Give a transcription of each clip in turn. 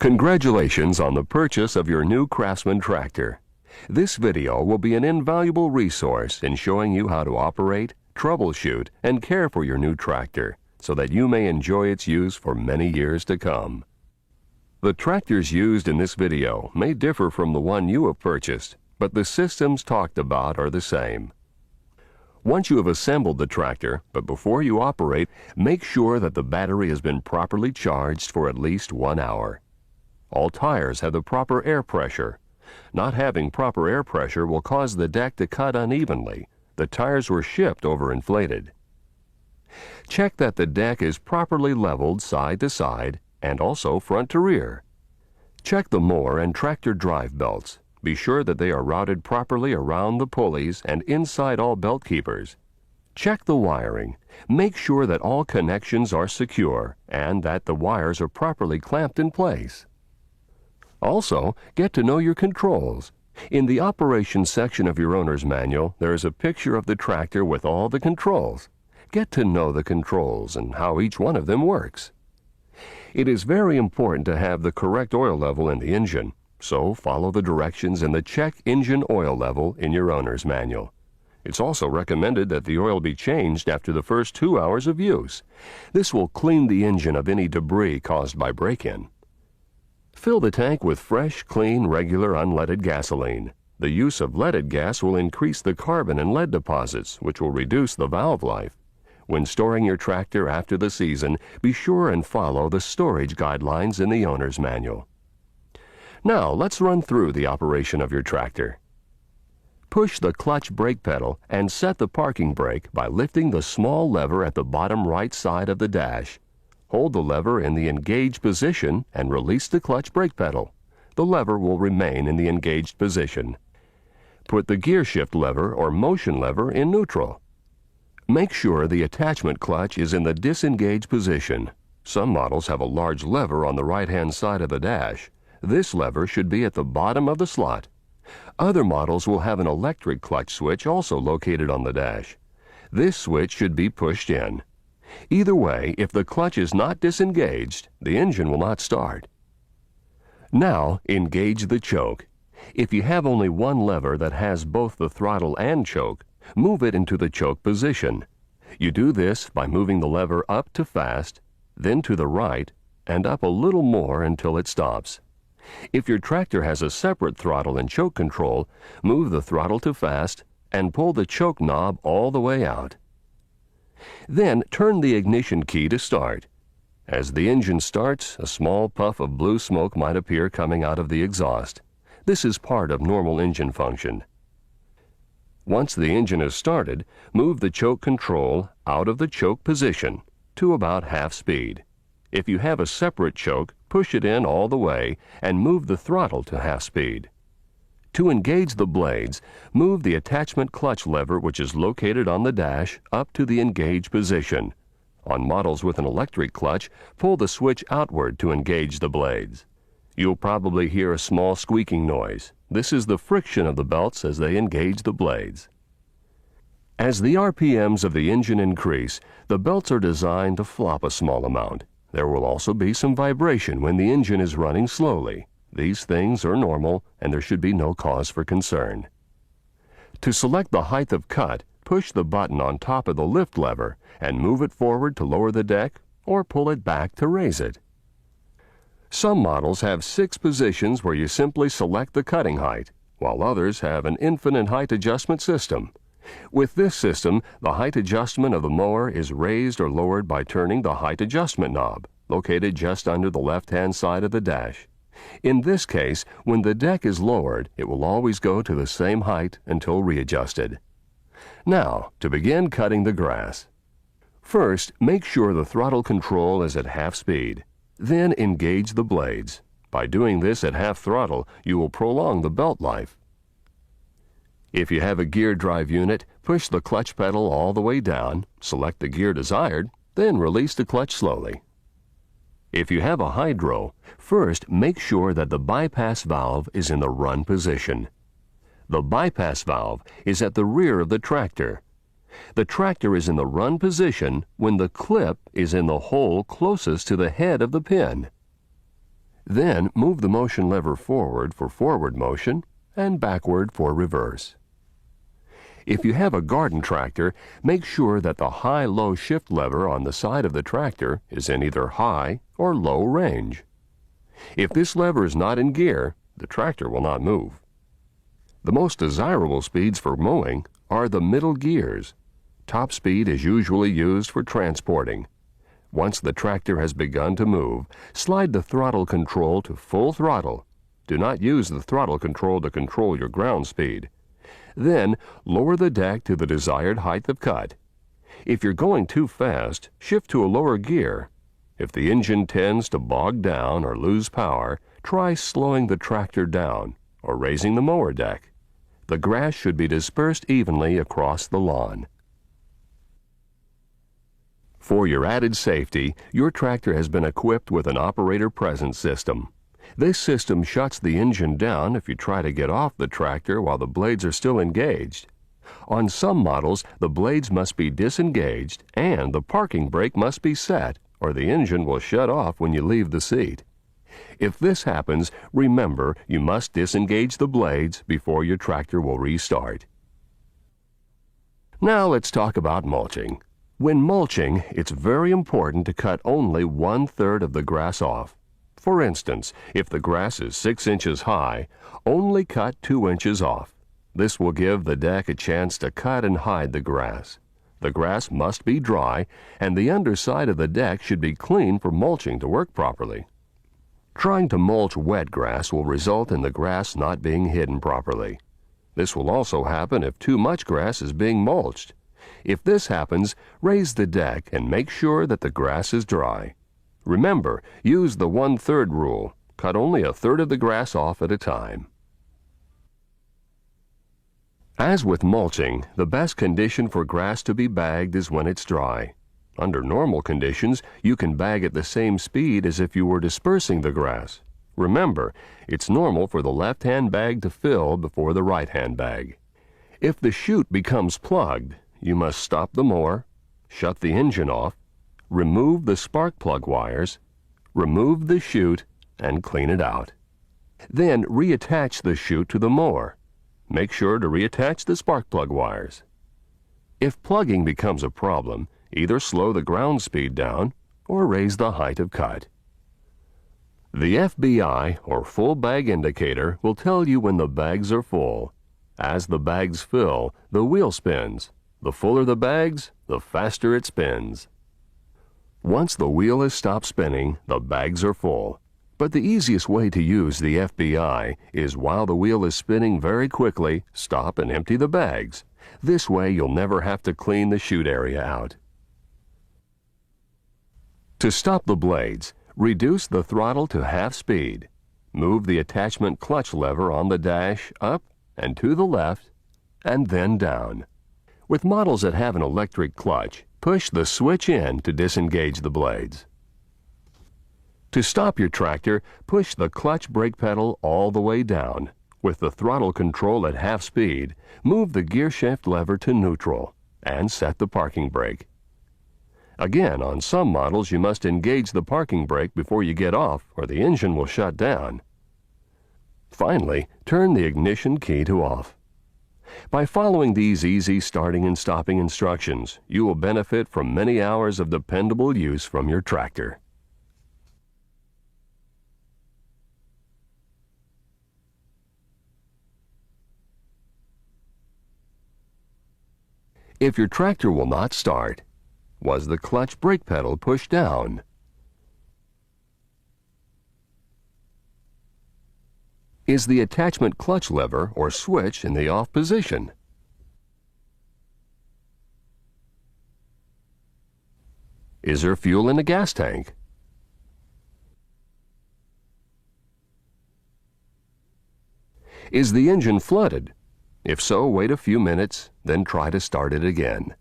Congratulations on the purchase of your new Craftsman tractor. This video will be an invaluable resource in showing you how to operate, troubleshoot, and care for your new tractor so that you may enjoy its use for many years to come. The tractors used in this video may differ from the one you have purchased, but the systems talked about are the same. Once you have assembled the tractor, but before you operate, make sure that the battery has been properly charged for at least 1 hour. All tires have the proper air pressure. Not having proper air pressure will cause the deck to cut unevenly. The tires were shipped overinflated. Check that the deck is properly leveled side to side and also front to rear. Check the mower and tractor drive belts. Be sure that they are routed properly around the pulleys and inside all belt keepers. Check the wiring. Make sure that all connections are secure and that the wires are properly clamped in place. Also, get to know your controls. In the operations section of your owner's manual, there is a picture of the tractor with all the controls. Get to know the controls and how each one of them works. It is very important to have the correct oil level in the engine, so follow the directions in the Check Engine Oil Level in your owner's manual. It's also recommended that the oil be changed after the first 2 hours of use. This will clean the engine of any debris caused by break-in. Fill the tank with fresh, clean, regular, unleaded gasoline. The use of leaded gas will increase the carbon and lead deposits, which will reduce the valve life. When storing your tractor after the season, be sure and follow the storage guidelines in the owner's manual. Now, let's run through the operation of your tractor. Push the clutch brake pedal and set the parking brake by lifting the small lever at the bottom right side of the dash. Hold the lever in the engaged position and release the clutch brake pedal. The lever will remain in the engaged position. Put the gear shift lever or motion lever in neutral. Make sure the attachment clutch is in the disengaged position. Some models have a large lever on the right-hand side of the dash. This lever should be at the bottom of the slot. Other models will have an electric clutch switch also located on the dash. This switch should be pushed in. Either way, if the clutch is not disengaged, the engine will not start. Now, engage the choke. If you have only one lever that has both the throttle and choke, move it into the choke position. You do this by moving the lever up to fast, then to the right, and up a little more until it stops. If your tractor has a separate throttle and choke control, move the throttle to fast and pull the choke knob all the way out. Then turn the ignition key to start. As the engine starts, a small puff of blue smoke might appear coming out of the exhaust. This is part of normal engine function. Once the engine is started, move the choke control out of the choke position to about half speed. If you have a separate choke, push it in all the way and move the throttle to half speed. To engage the blades, move the attachment clutch lever which is located on the dash up to the engaged position. On models with an electric clutch, pull the switch outward to engage the blades. You'll probably hear a small squeaking noise. This is the friction of the belts as they engage the blades. As the RPMs of the engine increase, the belts are designed to flop a small amount. There will also be some vibration when the engine is running slowly. These things are normal and there should be no cause for concern. To select the height of cut, push the button on top of the lift lever and move it forward to lower the deck or pull it back to raise it. Some models have 6 positions where you simply select the cutting height, while others have an infinite height adjustment system. With this system, the height adjustment of the mower is raised or lowered by turning the height adjustment knob, located just under the left-hand side of the dash. In this case, when the deck is lowered, it will always go to the same height until readjusted. Now, to begin cutting the grass. First, make sure the throttle control is at half speed. Then engage the blades. By doing this at half throttle, you will prolong the belt life. If you have a gear drive unit, push the clutch pedal all the way down, select the gear desired, then release the clutch slowly. If you have a hydro, first make sure that the bypass valve is in the run position. The bypass valve is at the rear of the tractor. The tractor is in the run position when the clip is in the hole closest to the head of the pin. Then move the motion lever forward for forward motion and backward for reverse. If you have a garden tractor, make sure that the high-low shift lever on the side of the tractor is in either high or low range. If this lever is not in gear, the tractor will not move. The most desirable speeds for mowing are the middle gears. Top speed is usually used for transporting. Once the tractor has begun to move, slide the throttle control to full throttle. Do not use the throttle control to control your ground speed. Then, lower the deck to the desired height of cut. If you're going too fast, shift to a lower gear. If the engine tends to bog down or lose power, try slowing the tractor down or raising the mower deck. The grass should be dispersed evenly across the lawn. For your added safety, your tractor has been equipped with an operator presence system. This system shuts the engine down if you try to get off the tractor while the blades are still engaged. On some models, the blades must be disengaged and the parking brake must be set, or the engine will shut off when you leave the seat. If this happens, remember you must disengage the blades before your tractor will restart. Now let's talk about mulching. When mulching, it's very important to cut only 1/3 of the grass off. For instance, if the grass is 6 inches high, only cut 2 inches off. This will give the deck a chance to cut and hide the grass. The grass must be dry, and the underside of the deck should be clean for mulching to work properly. Trying to mulch wet grass will result in the grass not being hidden properly. This will also happen if too much grass is being mulched. If this happens, raise the deck and make sure that the grass is dry. Remember, use the 1/3 rule. Cut only 1/3 of the grass off at a time. As with mulching, the best condition for grass to be bagged is when it's dry. Under normal conditions, you can bag at the same speed as if you were dispersing the grass. Remember, it's normal for the left-hand bag to fill before the right-hand bag. If the chute becomes plugged, you must stop the mower, shut the engine off, remove the spark plug wires, remove the chute, and clean it out. Then reattach the chute to the mower. Make sure to reattach the spark plug wires. If plugging becomes a problem, either slow the ground speed down or raise the height of cut. The FBI, or full bag indicator, will tell you when the bags are full. As the bags fill, the wheel spins. The fuller the bags, the faster it spins. Once the wheel has stopped spinning, the bags are full. But the easiest way to use the FBI is while the wheel is spinning very quickly, stop and empty the bags. This way you'll never have to clean the chute area out. To stop the blades, reduce the throttle to half speed. Move the attachment clutch lever on the dash up and to the left, and then down. With models that have an electric clutch, push the switch in to disengage the blades. To stop your tractor, push the clutch brake pedal all the way down. With the throttle control at half speed, move the gear shift lever to neutral and set the parking brake. Again, on some models you must engage the parking brake before you get off or the engine will shut down. Finally, turn the ignition key to off. By following these easy starting and stopping instructions, you will benefit from many hours of dependable use from your tractor. If your tractor will not start, was the clutch brake pedal pushed down? Is the attachment clutch lever or switch in the off position? Is there fuel in the gas tank? Is the engine flooded? If so, wait a few minutes, then try to start it again.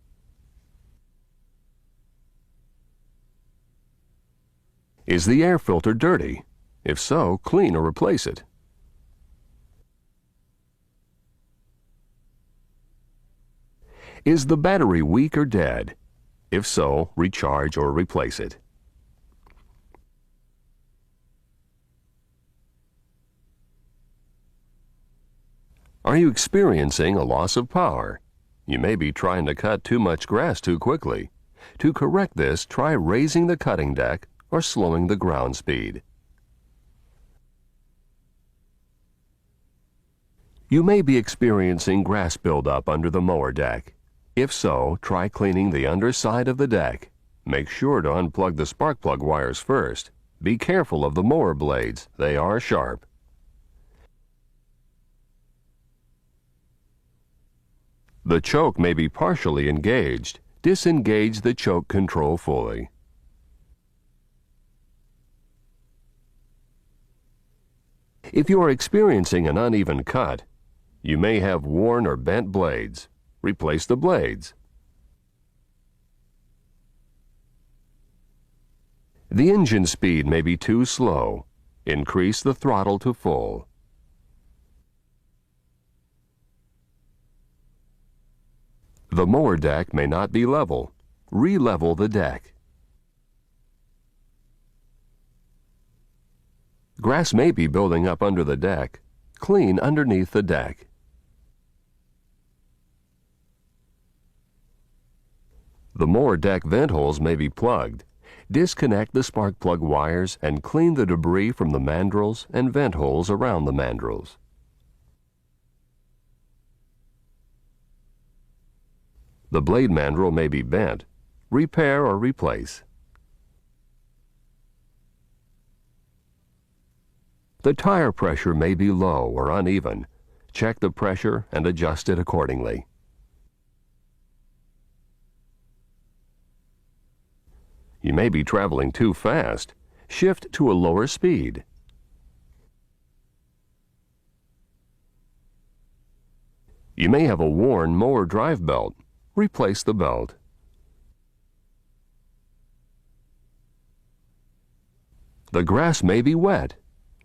Is the air filter dirty? If so, clean or replace it. Is the battery weak or dead? If so, recharge or replace it. Are you experiencing a loss of power? You may be trying to cut too much grass too quickly. To correct this, try raising the cutting deck or slowing the ground speed. You may be experiencing grass buildup under the mower deck. If so, try cleaning the underside of the deck. Make sure to unplug the spark plug wires first. Be careful of the mower blades. They are sharp. The choke may be partially engaged. Disengage the choke control fully. If you are experiencing an uneven cut, you may have worn or bent blades. Replace the blades. The engine speed may be too slow. Increase the throttle to full. The mower deck may not be level. Re-level the deck. Grass may be building up under the deck. Clean underneath the deck. The mower deck vent holes may be plugged. Disconnect the spark plug wires and clean the debris from the mandrels and vent holes around the mandrels. The blade mandrel may be bent. Repair or replace. The tire pressure may be low or uneven. Check the pressure and adjust it accordingly. You may be traveling too fast. Shift to a lower speed. You may have a worn mower drive belt. Replace the belt. The grass may be wet.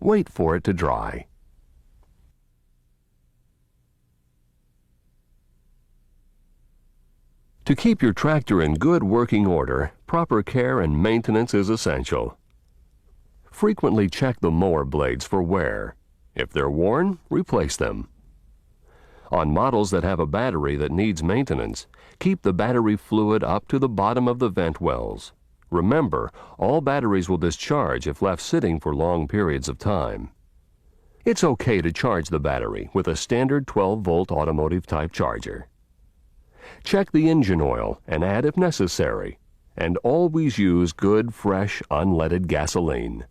Wait for it to dry. To keep your tractor in good working order, proper care and maintenance is essential. Frequently check the mower blades for wear. If they're worn, replace them. On models that have a battery that needs maintenance, keep the battery fluid up to the bottom of the vent wells. Remember, all batteries will discharge if left sitting for long periods of time. It's okay to charge the battery with a standard 12-volt automotive-type charger. Check the engine oil and add if necessary, and always use good, fresh, unleaded gasoline.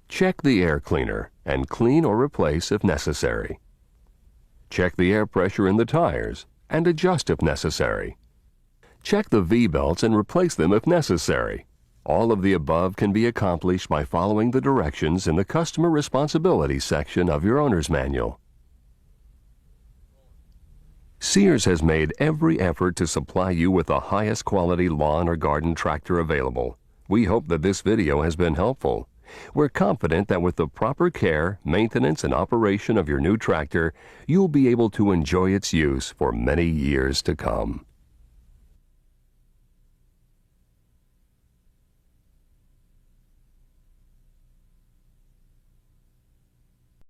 Check the air cleaner and clean or replace if necessary. Check the air pressure in the tires and adjust if necessary. Check the V-belts and replace them if necessary. All of the above can be accomplished by following the directions in the Customer Responsibility section of your owner's manual. Sears has made every effort to supply you with the highest quality lawn or garden tractor available. We hope that this video has been helpful. We're confident that with the proper care, maintenance, and operation of your new tractor, you'll be able to enjoy its use for many years to come.